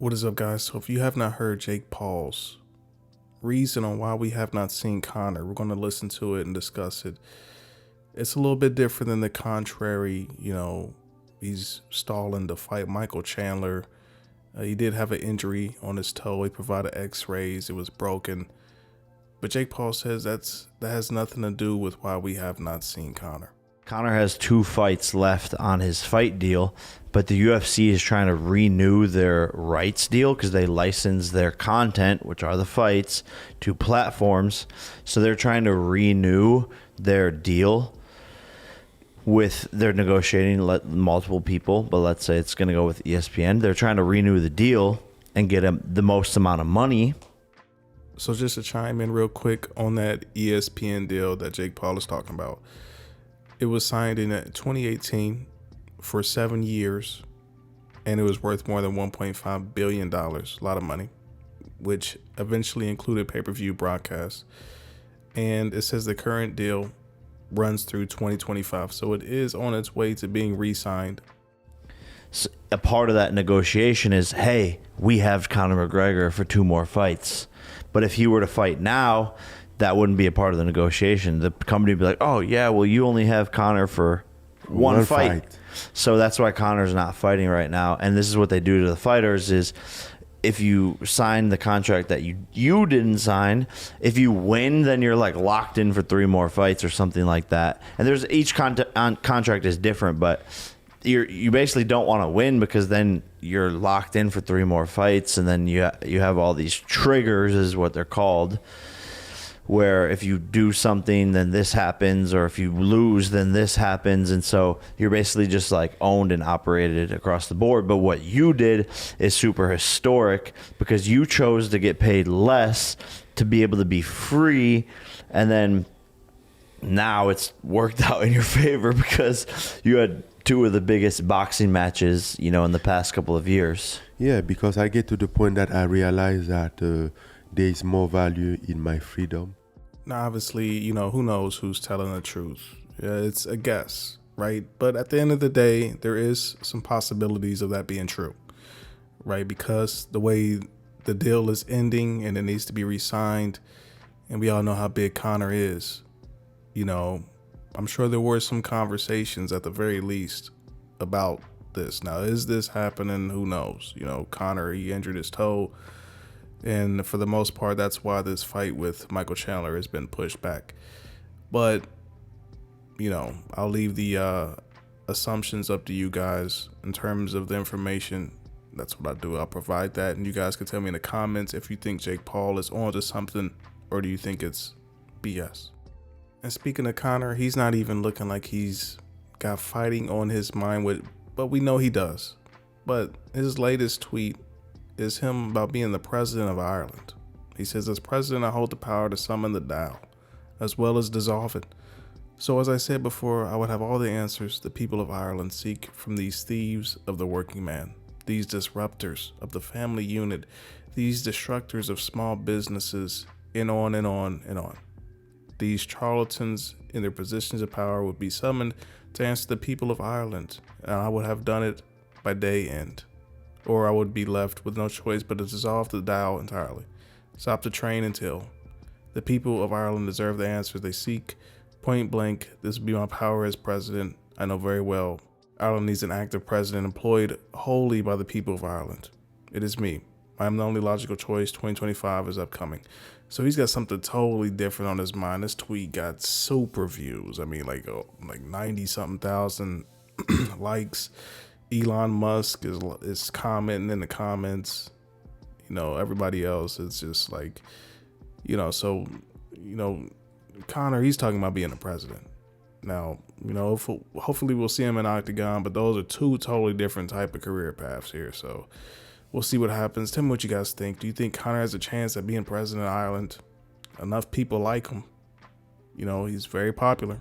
What is up, guys? So if you have not heard Jake Paul's reason on why we have not seen Conor, we're going to listen to it and discuss it. It's a little bit different than the contrary. He's stalling to fight Michael Chandler. He did have an injury on his toe. He provided x-rays. It was broken. But Jake Paul says that has nothing to do with why we have not seen Conor. Conor has 2 fights left on his fight deal, but the UFC is trying to renew their rights deal because they license their content, which are the fights, to platforms. So they're trying to renew their deal with, they're negotiating multiple people, but let's say it's going to go with ESPN. They're trying to renew the deal and get him the most amount of money. So just to chime in real quick on that ESPN deal that Jake Paul is talking about. It was signed in 2018 for 7 years, and it was worth more than $1.5 billion, a lot of money, which eventually included pay-per-view broadcasts. And it says the current deal runs through 2025, so it is on its way to being re-signed. So a part of that negotiation is, hey, we have Conor McGregor for 2 more fights. But if he were to fight now, that wouldn't be a part of the negotiation. The company would be like, oh, yeah, well, you only have Conor for one fight. So that's why Conor's not fighting right now. And this is what they do to the fighters is if you sign the contract that you didn't sign, if you win, then you're like locked in for 3 more fights or something like that. And there's each contract is different, but you basically don't want to win because then you're locked in for 3 more fights. And then you have all these triggers is what they're called, where if you do something, then this happens, or if you lose, then this happens. And so you're basically just like owned and operated across the board. But what you did is super historic because you chose to get paid less to be able to be free. And then now it's worked out in your favor because you had 2 of the biggest boxing matches, in the past couple of years. Yeah, because I get to the point that I realize that there is more value in my freedom. Now, obviously, who knows who's telling the truth. It's a guess, right? But at the end of the day, there is some possibilities of that being true, right? Because the way the deal is ending and it needs to be re-signed, and we all know how big Conor is, I'm sure there were some conversations at the very least about this. Now, is this happening? Who knows? Conor, he injured his toe. And for the most part, that's why this fight with Michael Chandler has been pushed back. But, I'll leave the assumptions up to you guys in terms of the information. That's what I do. I'll provide that. And you guys can tell me in the comments if you think Jake Paul is on to something or do you think it's BS. And speaking of Conor, he's not even looking like he's got fighting on his mind, but we know he does. But his latest tweet is him about being the president of Ireland. He says, as president, I hold the power to summon the Tao, as well as dissolve it. So as I said before, I would have all the answers the people of Ireland seek from these thieves of the working man, these disruptors of the family unit, these destructors of small businesses, and on and on and on. These charlatans in their positions of power would be summoned to answer the people of Ireland, and I would have done it by day end. Or I would be left with no choice but to dissolve the Tao entirely. Stop the train until the people of Ireland deserve the answers they seek. Point blank, this would be my power as president. I know very well Ireland needs an active president employed wholly by the people of Ireland. It is me. I am the only logical choice. 2025 is upcoming. So he's got something totally different on his mind. This tweet got super views. I mean, like 90-something thousand likes. Elon Musk is commenting in the comments. Everybody else is just like, so, Conor, he's talking about being the president. Now, hopefully we'll see him in Octagon, but those are 2 totally different type of career paths here. So we'll see what happens. Tell me what you guys think. Do you think Conor has a chance at being president of Ireland? Enough people like him. He's very popular.